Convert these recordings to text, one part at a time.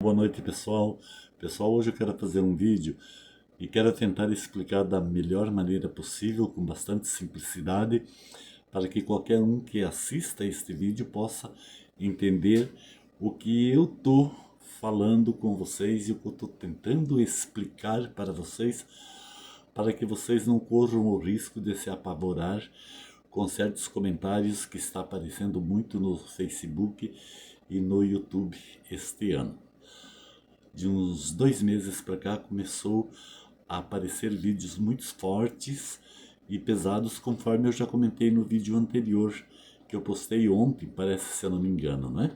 Boa noite, pessoal. Pessoal, hoje eu quero fazer um vídeo e quero tentar explicar da melhor maneira possível, com bastante simplicidade, para que qualquer um que assista este vídeo possa entender o que eu estou falando com vocês e o que eu estou tentando explicar para vocês, para que vocês não corram o risco de se apavorar com certos comentários que está aparecendo muito no Facebook e no YouTube este ano. De uns 2 meses para cá começou a aparecer vídeos muito fortes e pesados, conforme eu já comentei no vídeo anterior que eu postei ontem, parece, se eu não me engano, né?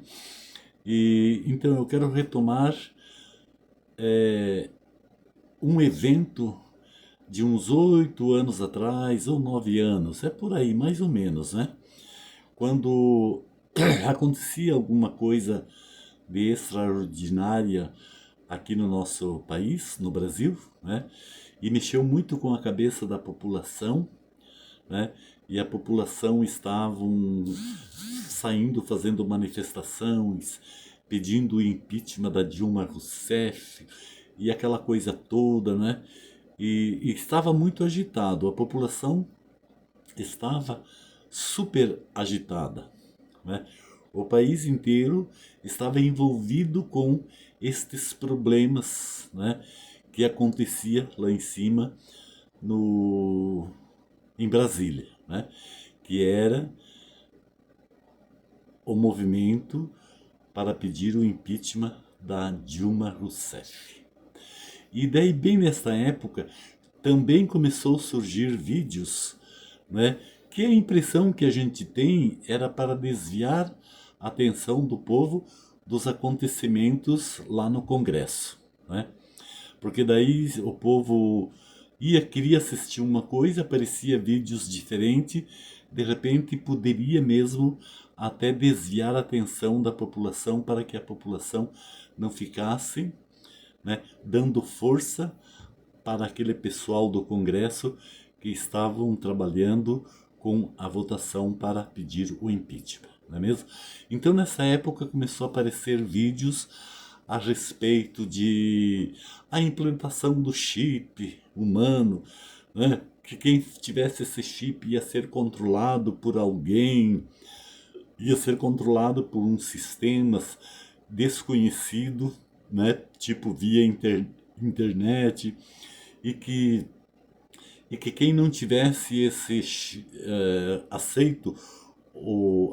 E então eu quero retomar um evento de uns 8 anos atrás ou 9 anos, é por aí mais ou menos, né? Quando acontecia alguma coisa de extraordinária aqui no nosso país, no Brasil, né? E mexeu muito com a cabeça da população, né? E a população estavam saindo, fazendo manifestações, pedindo o impeachment da Dilma Rousseff e aquela coisa toda, né? E estava muito agitado, a população estava super agitada, né? O país inteiro estava envolvido com estes problemas, né, que acontecia lá em cima no em Brasília, né, que era o movimento para pedir o impeachment da Dilma Rousseff. E daí, bem nesta época, também começou a surgir vídeos, né, que a impressão que a gente tem era para desviar a atenção do povo dos acontecimentos lá no Congresso, né? Porque daí o povo queria assistir uma coisa, aparecia vídeos diferentes, de repente poderia mesmo até desviar a atenção da população para que a população não ficasse, né, dando força para aquele pessoal do Congresso que estavam trabalhando com a votação para pedir o impeachment, não é mesmo? Então, nessa época, começou a aparecer vídeos a respeito de a implantação do chip humano, né? Que quem tivesse esse chip ia ser controlado por alguém, ia ser controlado por um sistema desconhecido, né? Tipo via internet, e que quem não tivesse aceito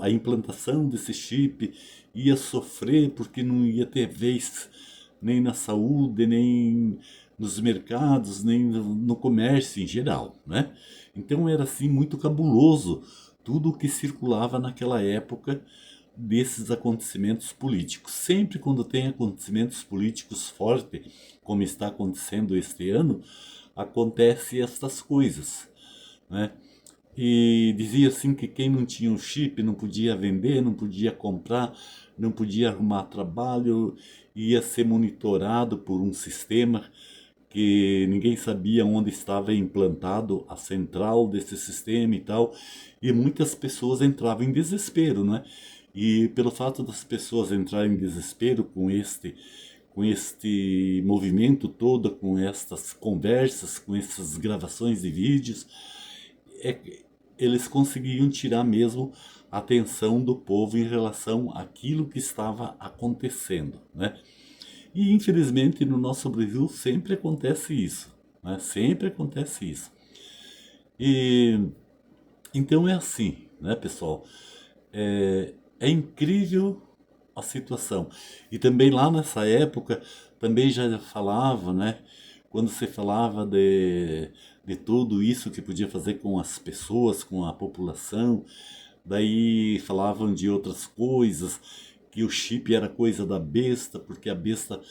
a implantação desse chip ia sofrer porque não ia ter vez nem na saúde, nem nos mercados, nem no comércio em geral, né? Então era assim muito cabuloso tudo o que circulava naquela época desses acontecimentos políticos. Sempre quando tem acontecimentos políticos fortes, como está acontecendo este ano, acontece estas coisas, né? E dizia assim que quem não tinha o chip não podia vender, não podia comprar, não podia arrumar trabalho, ia ser monitorado por um sistema que ninguém sabia onde estava implantado a central desse sistema e tal, e muitas pessoas entravam em desespero, né? E pelo fato das pessoas entrarem em desespero com este movimento todo, com estas conversas, com essas gravações de vídeos, eles conseguiam tirar mesmo a atenção do povo em relação àquilo que estava acontecendo, né? E infelizmente no nosso Brasil sempre acontece isso, né? Sempre acontece isso. E então é assim, né, pessoal? É incrível a situação. E também lá nessa época, também já falava, né? Quando se falava de tudo isso que podia fazer com as pessoas, com a população, daí falavam de outras coisas, que o chip era coisa da besta, porque a besta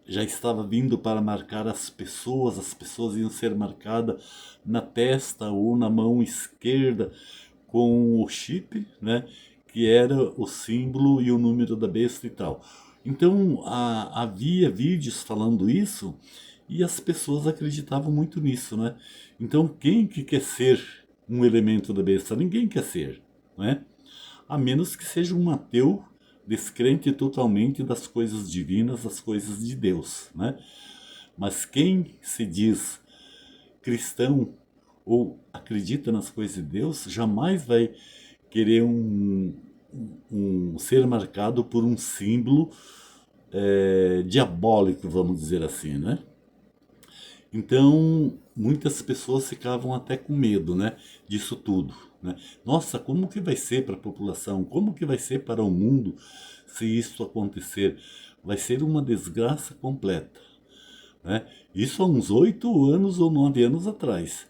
já estava vindo para marcar as pessoas iam ser marcadas na testa ou na mão esquerda com o chip, né? Que era o símbolo e o número da besta e tal. Então havia vídeos falando isso e as pessoas acreditavam muito nisso, né? Então quem que quer ser um elemento da besta? Ninguém quer ser, né? A menos que seja um ateu descrente totalmente das coisas divinas, das coisas de Deus, né? Mas quem se diz cristão ou acredita nas coisas de Deus, jamais vai querer ser marcado por um símbolo diabólico, vamos dizer assim, né? Então, muitas pessoas ficavam até com medo, né, disso tudo, né? Nossa, como que vai ser para a população? Como que vai ser para o mundo se isso acontecer? Vai ser uma desgraça completa, né? Isso há uns 8 anos ou 9 anos atrás.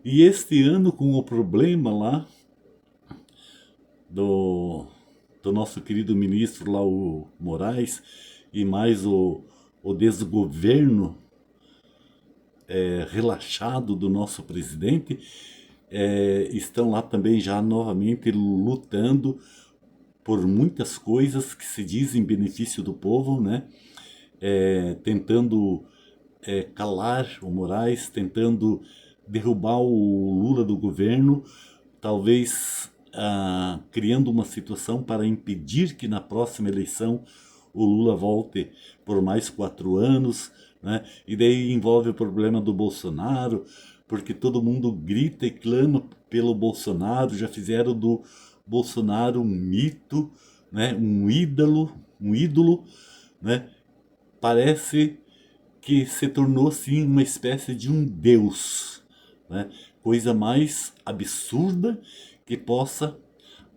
E este ano, com o problema lá do nosso querido ministro lá, o Moraes, e mais o desgoverno relaxado do nosso presidente, estão lá também já novamente lutando por muitas coisas que se dizem benefício do povo, né? Tentando calar o Moraes, tentando derrubar o Lula do governo, talvez criando uma situação para impedir que na próxima eleição o Lula volte por mais 4 anos, né? E daí envolve o problema do Bolsonaro, porque todo mundo grita e clama pelo Bolsonaro, já fizeram do Bolsonaro um mito, né? Um ídolo, né? Parece que se tornou assim uma espécie de um deus, né? Coisa mais absurda que possa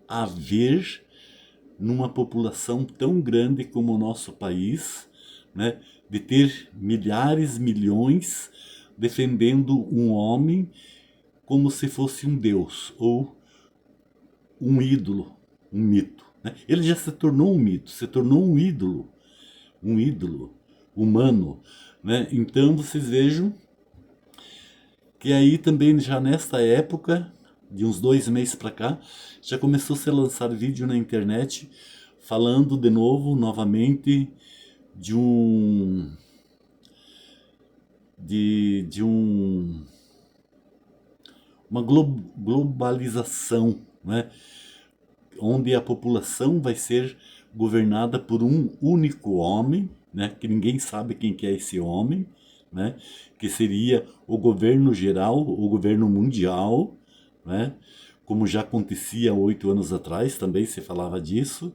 haver numa população tão grande como o nosso país, né? De ter milhares, milhões defendendo um homem como se fosse um deus ou um ídolo, um mito, né? Ele já se tornou um mito, se tornou um ídolo humano, né? Então vocês vejam que aí também já nesta época, de uns 2 meses para cá, já começou a ser lançado vídeo na internet falando de novo, novamente, de uma globalização, né? Onde a população vai ser governada por um único homem, né? Que ninguém sabe quem que é esse homem, né? Que seria o governo geral, o governo mundial, né? Como já acontecia 8 anos atrás, também se falava disso,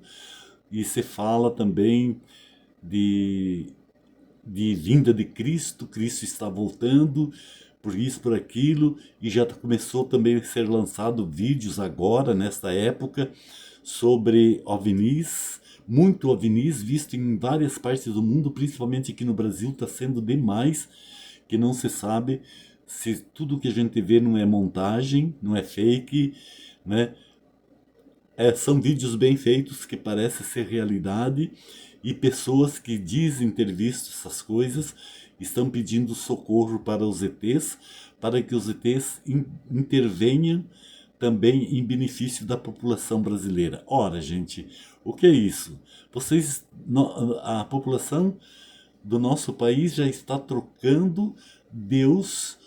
e se fala também de vinda de Cristo, Cristo está voltando, por isso, por aquilo, e já começou também a ser lançado vídeos agora, nesta época, sobre OVNIs, muito OVNIs visto em várias partes do mundo, principalmente aqui no Brasil, está sendo demais, que não se sabe se tudo que a gente vê não é montagem, não é fake, né? São vídeos bem feitos que parecem ser realidade e pessoas que dizem ter visto essas coisas estão pedindo socorro para os ETs, para que os ETs intervenham também em benefício da população brasileira. Ora, gente, o que é isso? A população do nosso país já está trocando Deus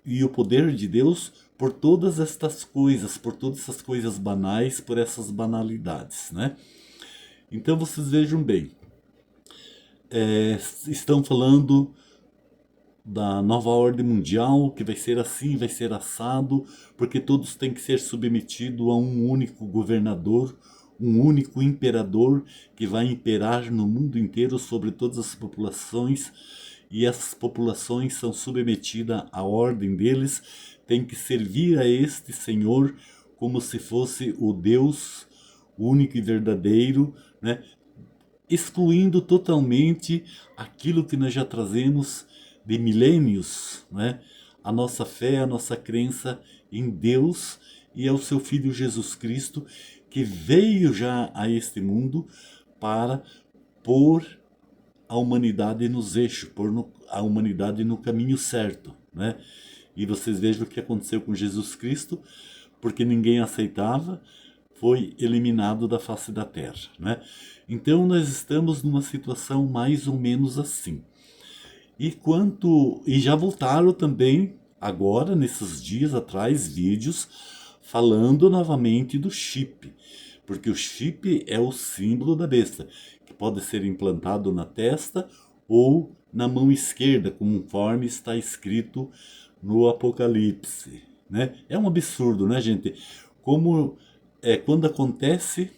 e o poder de Deus por todas estas coisas, por todas essas coisas banais, por essas banalidades, né? Então vocês vejam bem, estão falando da nova ordem mundial, que vai ser assim, vai ser assado, porque todos têm que ser submetidos a um único governador, um único imperador que vai imperar no mundo inteiro sobre todas as populações, e essas populações são submetidas à ordem deles, têm que servir a este Senhor como se fosse o Deus único e verdadeiro, né? Excluindo totalmente aquilo que nós já trazemos de milênios, né? A nossa fé, a nossa crença em Deus e ao seu Filho Jesus Cristo, que veio já a este mundo para pôr a humanidade nos eixos, pôr a humanidade no caminho certo, né? E vocês vejam o que aconteceu com Jesus Cristo, porque ninguém aceitava, foi eliminado da face da terra, né? Então nós estamos numa situação mais ou menos assim. E já voltaram também agora nesses dias atrás vídeos falando novamente do chip, porque o chip é o símbolo da besta, que pode ser implantado na testa ou na mão esquerda, conforme está escrito no Apocalipse, né? É um absurdo, né, gente? Como quando acontece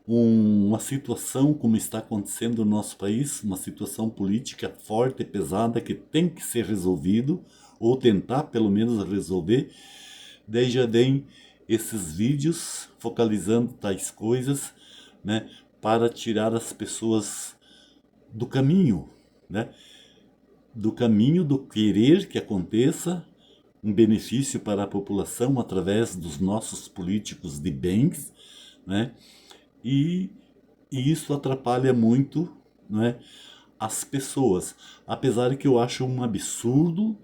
uma situação como está acontecendo no nosso país, uma situação política forte e pesada que tem que ser resolvido, ou tentar pelo menos resolver, daí já vem esses vídeos focalizando tais coisas, né, para tirar as pessoas do caminho, né, do caminho do querer que aconteça um benefício para a população através dos nossos políticos de bens, né, e, e isso atrapalha muito, né, as pessoas, apesar de que eu acho um absurdo,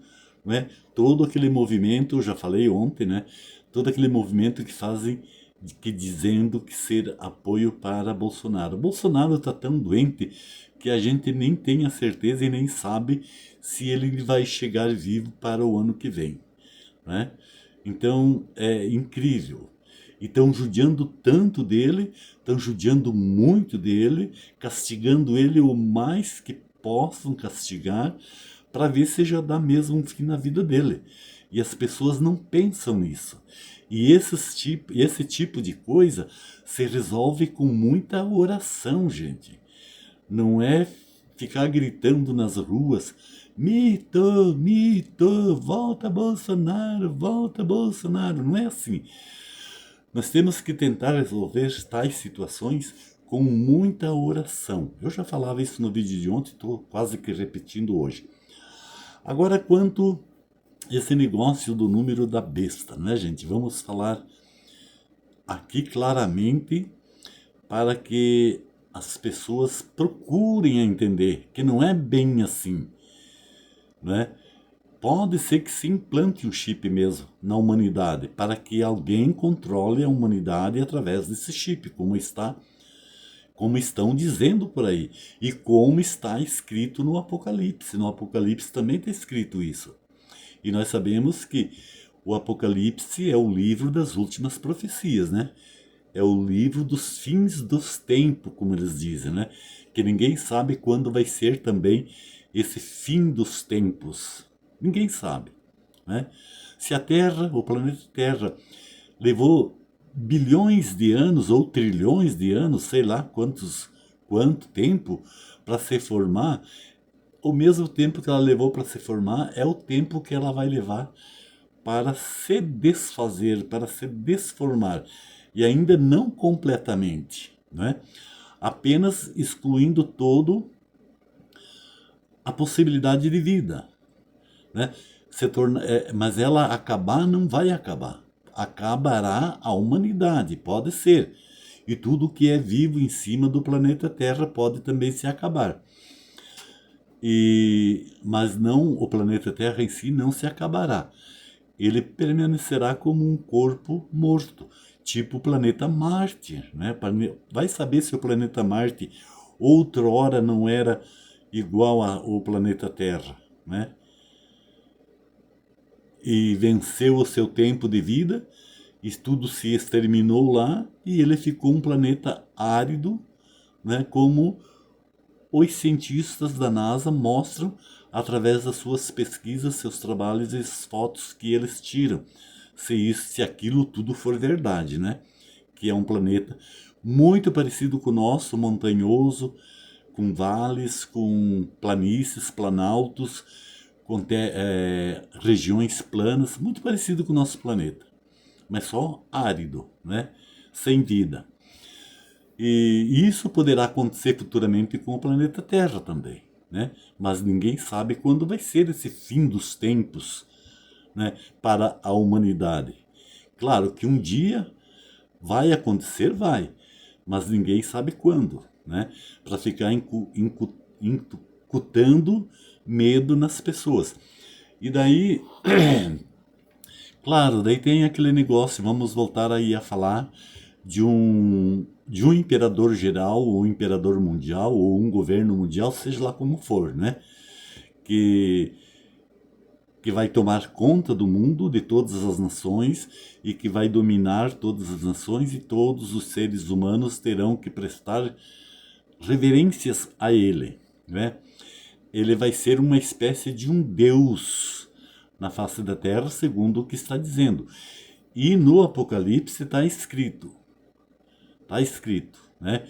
né, todo aquele movimento, eu já falei ontem, né, todo aquele movimento que fazem, que dizendo que ser apoio para Bolsonaro. Bolsonaro está tão doente que a gente nem tem a certeza e nem sabe se ele vai chegar vivo para o ano que vem, né? Então é incrível. E estão judiando tanto dele, estão judiando muito dele, castigando ele o mais que possam castigar, para ver se já dá mesmo um fim na vida dele. E as pessoas não pensam nisso. E esse tipo de coisa se resolve com muita oração, gente. Não é ficar gritando nas ruas: mito, mito, volta Bolsonaro, volta Bolsonaro. Não é assim. Nós temos que tentar resolver tais situações com muita oração. Eu já falava isso no vídeo de ontem, estou quase que repetindo hoje. Agora, quanto esse negócio do número da besta, né, gente? Vamos falar aqui claramente para que as pessoas procurem entender que não é bem assim, né? Pode ser que se implante um chip mesmo na humanidade, para que alguém controle a humanidade através desse chip, como estão dizendo por aí, e como está escrito no Apocalipse. No Apocalipse também está escrito isso. E nós sabemos que o Apocalipse é o livro das últimas profecias, né? É o livro dos fins dos tempos, como eles dizem, né? Que ninguém sabe quando vai ser também esse fim dos tempos. Ninguém sabe, né? Se a Terra, o planeta Terra, levou bilhões de anos ou trilhões de anos, sei lá quanto tempo para se formar, o mesmo tempo que ela levou para se formar é o tempo que ela vai levar para se desfazer, para se desformar, e ainda não completamente, né? Apenas excluindo todo a possibilidade de vida, né? Mas ela acabar não vai acabar. Acabará a humanidade, pode ser. E tudo que é vivo em cima do planeta Terra pode também se acabar. Mas não, o planeta Terra em si não se acabará. Ele permanecerá como um corpo morto, tipo o planeta Marte, né? Vai saber se o planeta Marte outrora não era igual ao planeta Terra, né? E venceu o seu tempo de vida, e tudo se exterminou lá, e ele ficou um planeta árido, né? Como os cientistas da NASA mostram através das suas pesquisas, seus trabalhos e as fotos que eles tiram. Se aquilo tudo for verdade, né? Que é um planeta muito parecido com o nosso, montanhoso, com vales, com planícies, planaltos, com regiões planas, muito parecido com o nosso planeta, mas só árido, né? Sem vida. E isso poderá acontecer futuramente com o planeta Terra também, né? Mas ninguém sabe quando vai ser esse fim dos tempos, né, para a humanidade. Claro que um dia vai acontecer, vai, mas ninguém sabe quando, né? Para ficar incutando medo nas pessoas. E daí, claro, daí tem aquele negócio, vamos voltar aí a falar de um imperador geral, ou um imperador mundial, ou um governo mundial, seja lá como for, né? Que que vai tomar conta do mundo, de todas as nações, e que vai dominar todas as nações, e todos os seres humanos terão que prestar reverências a ele, né? Ele vai ser uma espécie de um Deus na face da terra, segundo o que está dizendo. E no Apocalipse está escrito, né,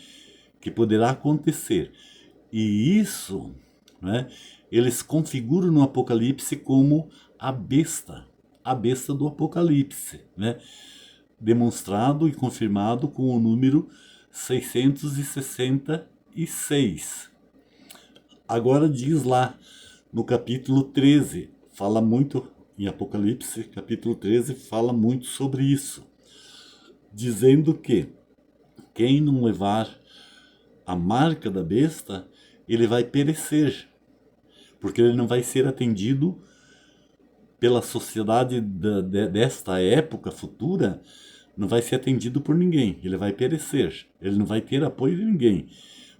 que poderá acontecer. E isso, né, eles configuram no Apocalipse como a besta do Apocalipse, né, demonstrado e confirmado com o número 666. Agora diz lá no capítulo 13, fala muito em Apocalipse, capítulo 13, fala muito sobre isso, dizendo que quem não levar a marca da besta, ele vai perecer, porque ele não vai ser atendido pela sociedade desta época futura, não vai ser atendido por ninguém, ele vai perecer, ele não vai ter apoio de ninguém.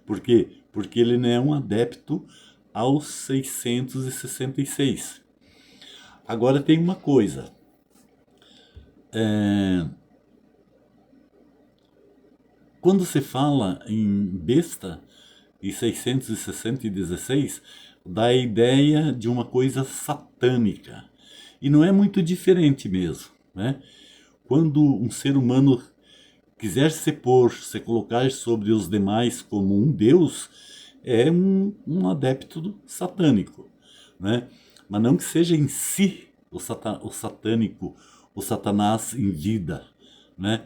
Por quê? Porque ele não é um adepto aos 666. Agora tem uma coisa, quando se fala em besta e 616, dá a ideia de uma coisa satânica. E não é muito diferente mesmo, né? Quando um ser humano quiser se colocar sobre os demais como um deus, é um adepto satânico, né? Mas não que seja em si o satânico, o Satanás em vida, né?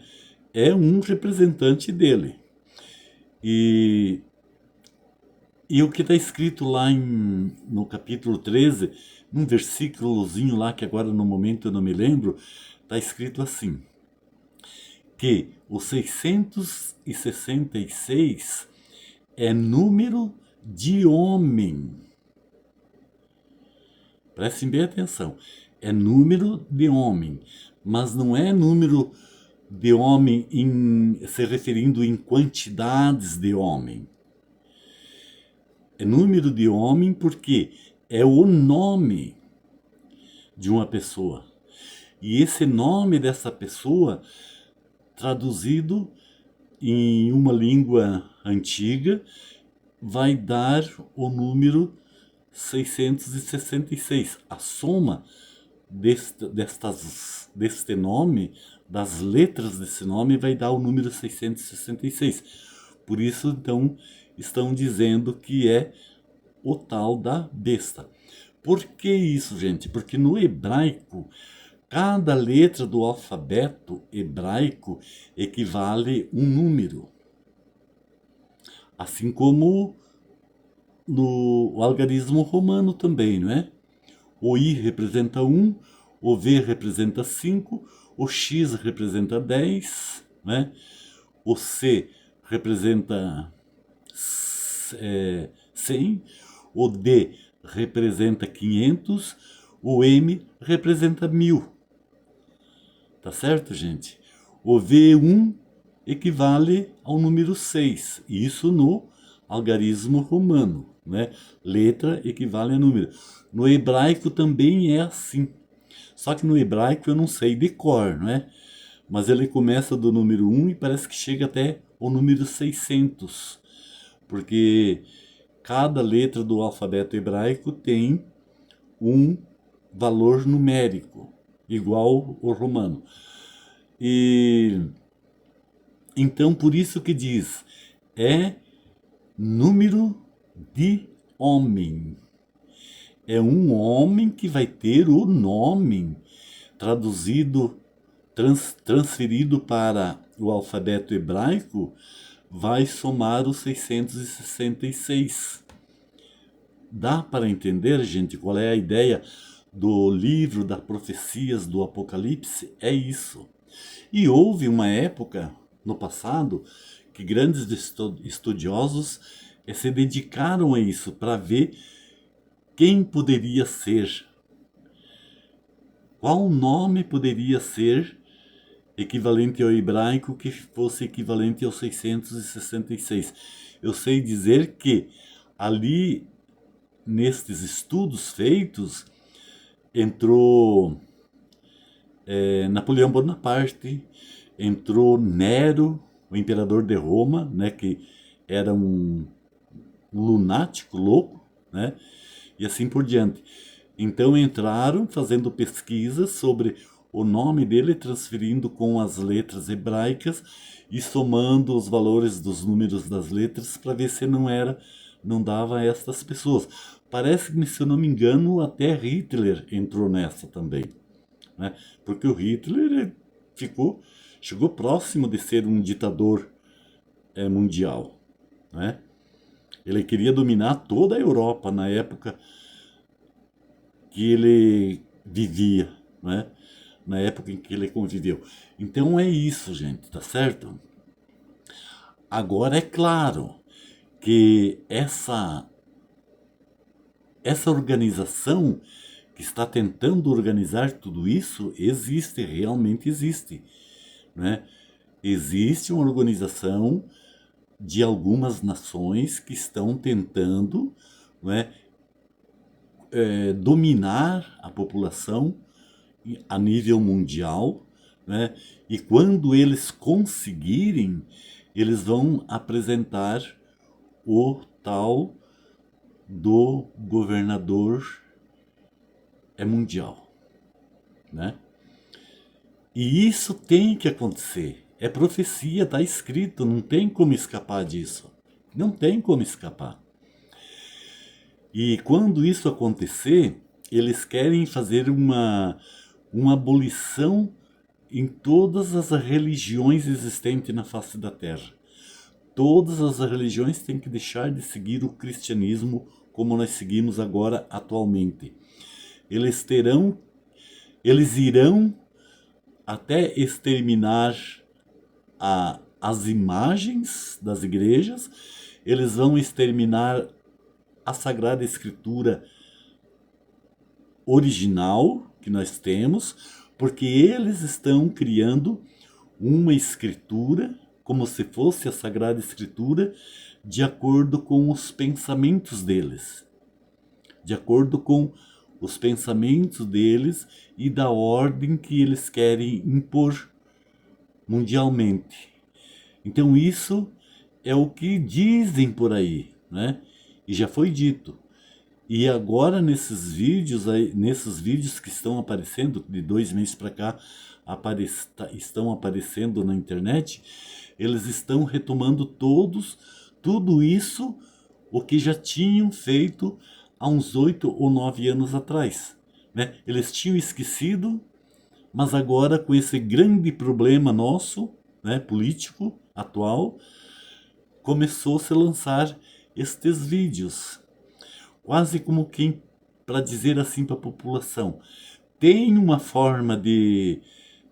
É um representante dele. E o que está escrito lá no capítulo 13, num versículozinho lá que agora no momento eu não me lembro, está escrito assim, que o 666 é número de homem. Prestem bem atenção. É número de homem, mas não é número de homem se referindo em quantidades de homem. É número de homem porque é o nome de uma pessoa. E esse nome dessa pessoa, traduzido em uma língua antiga, vai dar o número 666. A soma deste nome, das letras desse nome, vai dar o número 666. Por isso, então, estão dizendo que é o tal da besta. Por que isso, gente? Porque no hebraico, cada letra do alfabeto hebraico equivale um número. Assim como no algarismo romano também, não é? O I representa 1, o V representa 5, o X representa 10, né? O C representa 100, o D representa 500, o M representa 1000. Tá certo, gente? O V1 equivale ao número 6, isso no algarismo romano, né? Letra equivale a número. No hebraico também é assim. Só que no hebraico eu não sei de cor, não é? Mas ele começa do número 1 e parece que chega até o número 600. Porque cada letra do alfabeto hebraico tem um valor numérico, igual ao romano. E então por isso que diz, é número de homem. É um homem que vai ter o nome traduzido, transferido para o alfabeto hebraico, vai somar os 666. Dá para entender, gente, qual é a ideia do livro das profecias do Apocalipse? É isso. E houve uma época, no passado, que grandes estudiosos se dedicaram a isso, para ver quem poderia ser, qual nome poderia ser equivalente ao hebraico que fosse equivalente aos 666. Eu sei dizer que ali, nestes estudos feitos, entrou Napoleão Bonaparte, entrou Nero, o imperador de Roma, né, que era um lunático louco, né, e assim por diante. Então entraram fazendo pesquisas sobre o nome dele, transferindo com as letras hebraicas e somando os valores dos números das letras para ver se não dava a estas pessoas. Parece que, se eu não me engano, até Hitler entrou nessa também, né? Porque o Hitler chegou próximo de ser um ditador mundial, né? Ele queria dominar toda a Europa na época que ele vivia, né? Na época em que ele conviveu. Então é isso, gente, tá certo? Agora é claro que essa organização que está tentando organizar tudo isso existe, realmente existe, né? Existe uma organização de algumas nações que estão tentando, né, dominar a população a nível mundial, né? E quando eles conseguirem, eles vão apresentar o tal do governador mundial, né? E isso tem que acontecer. É profecia, está escrito, não tem como escapar disso. Não tem como escapar. E quando isso acontecer, eles querem fazer uma abolição em todas as religiões existentes na face da Terra. Todas as religiões têm que deixar de seguir o cristianismo como nós seguimos agora atualmente. Eles irão até exterminar as imagens das igrejas, eles vão exterminar a Sagrada Escritura original que nós temos, porque eles estão criando uma escritura, como se fosse a Sagrada Escritura, de acordo com os pensamentos deles. De acordo com os pensamentos deles e da ordem que eles querem impor mundialmente. Então isso é o que dizem por aí, né? E já foi dito. E agora nesses vídeos que estão aparecendo, de 2 meses para cá, estão aparecendo na internet, eles estão retomando tudo isso, o que já tinham feito há uns 8 ou 9 anos atrás, né? Eles tinham esquecido, mas agora com esse grande problema nosso, né, político atual, começou a se lançar estes vídeos, quase como quem, para dizer assim para a população, tem uma forma de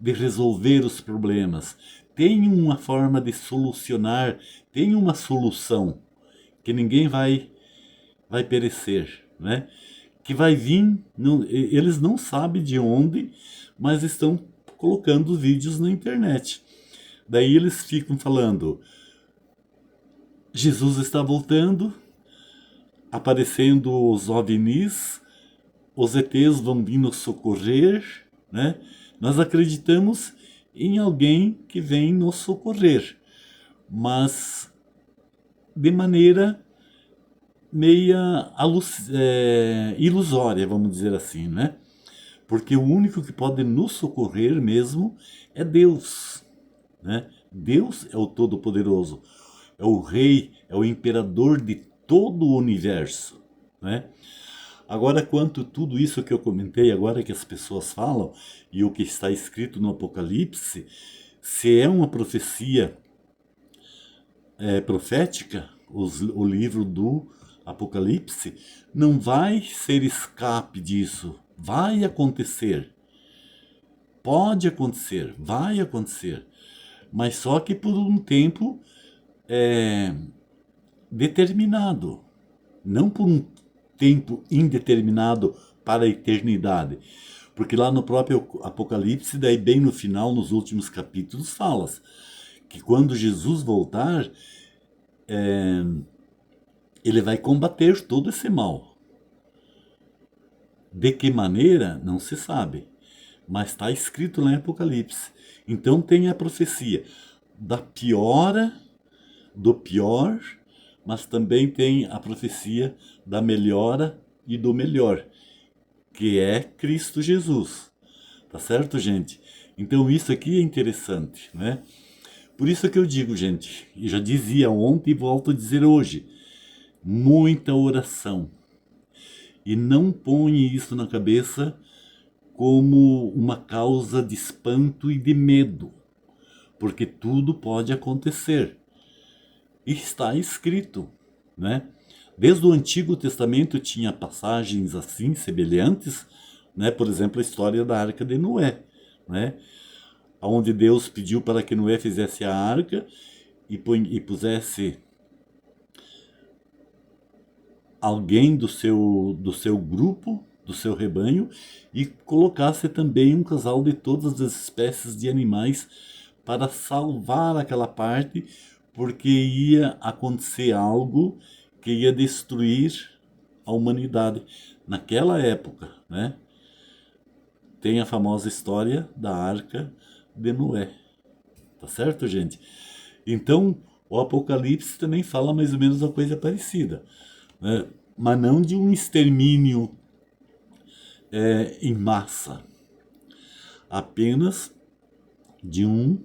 resolver os problemas, tem uma forma de solucionar, tem uma solução que ninguém vai perecer, né? Que vai vir, eles não sabem de onde, mas estão colocando vídeos na internet. Daí eles ficam falando, Jesus está voltando, aparecendo os OVNIs, os ETs vão vir nos socorrer, né? Nós acreditamos em alguém que vem nos socorrer, mas de maneira meia ilusória, vamos dizer assim, né? Porque o único que pode nos socorrer mesmo é Deus, né? Deus é o Todo-Poderoso, é o Rei, é o Imperador de todo o universo, né? Agora, quanto a tudo isso que eu comentei agora que as pessoas falam e o que está escrito no Apocalipse, se é uma profecia profética, o livro do Apocalipse, não vai ser escape disso. Vai acontecer. Pode acontecer, vai acontecer. Mas só que por um tempo determinado. Não por um tempo indeterminado para a eternidade. Porque lá no próprio Apocalipse, daí bem no final, nos últimos capítulos, fala que quando Jesus voltar, ele vai combater todo esse mal. De que maneira, não se sabe, mas está escrito lá em Apocalipse. Então tem a profecia da piora, do pior, mas também tem a profecia da melhora e do melhor, que é Cristo Jesus. Tá certo, gente? Então isso aqui é interessante, né? Por isso que eu digo, gente, e já dizia ontem e volto a dizer hoje, muita oração. E não põe isso na cabeça como uma causa de espanto e de medo, porque tudo pode acontecer. E está escrito, né? Desde o Antigo Testamento tinha passagens assim, semelhantes, né? Por exemplo, a história da Arca de Noé, né? Onde Deus pediu para que Noé fizesse a arca e pusesse alguém do seu grupo, do seu rebanho, e colocasse também um casal de todas as espécies de animais para salvar aquela parte, porque ia acontecer algo que ia destruir a humanidade naquela época, né? Tem a famosa história da Arca de Noé. Tá certo, gente? Então, o Apocalipse também fala mais ou menos uma coisa parecida, né? Mas não de um extermínio em massa, apenas de um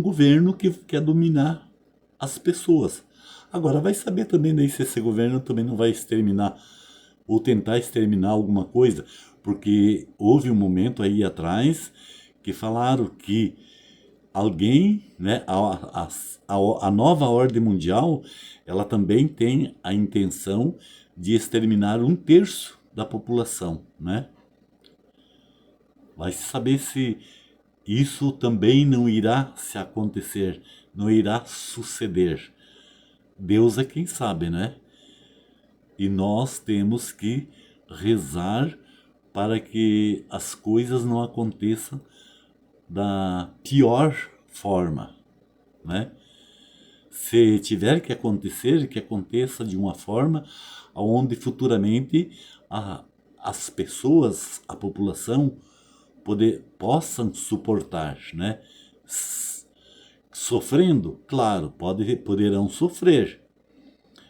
governo que quer dominar as pessoas. Agora, vai saber também daí se esse governo também não vai exterminar ou tentar exterminar alguma coisa, porque houve um momento aí atrás que falaram que alguém, né, a nova ordem mundial, ela também tem a intenção de exterminar 1/3 da população, né? Vai saber se isso também não irá se acontecer, não irá suceder. Deus é quem sabe, né? E nós temos que rezar para que as coisas não aconteçam da pior forma, né? Se tiver que acontecer, que aconteça de uma forma onde futuramente as pessoas, a população, possam suportar, né? Sofrendo, claro, poderão sofrer,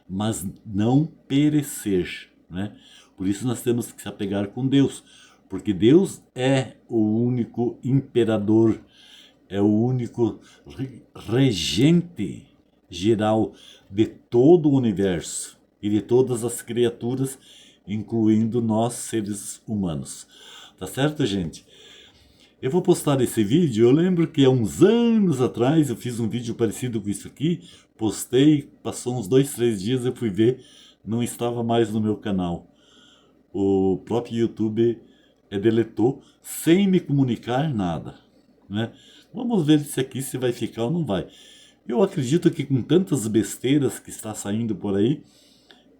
mas não perecer, né? Por isso nós temos que se apegar com Deus, porque Deus é o único imperador, é o único regente geral de todo o universo e de todas as criaturas, incluindo nós, seres humanos. Tá certo, gente? Eu vou postar esse vídeo. Eu lembro que há uns anos atrás eu fiz um vídeo parecido com isso aqui, postei, passou uns 2, 3 dias, eu fui ver, não estava mais no meu canal. O próprio YouTube deletou sem me comunicar nada, né? Vamos ver se aqui se vai ficar ou não vai. Eu acredito que com tantas besteiras que está saindo por aí,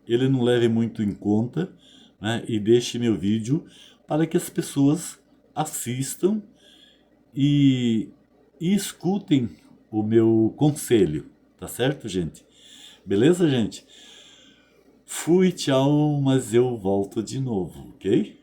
ele não leve muito em conta, né? E deixe meu vídeo para que as pessoas assistam e escutem o meu conselho, tá certo, gente? Beleza, gente? Fui, tchau, mas eu volto de novo, ok?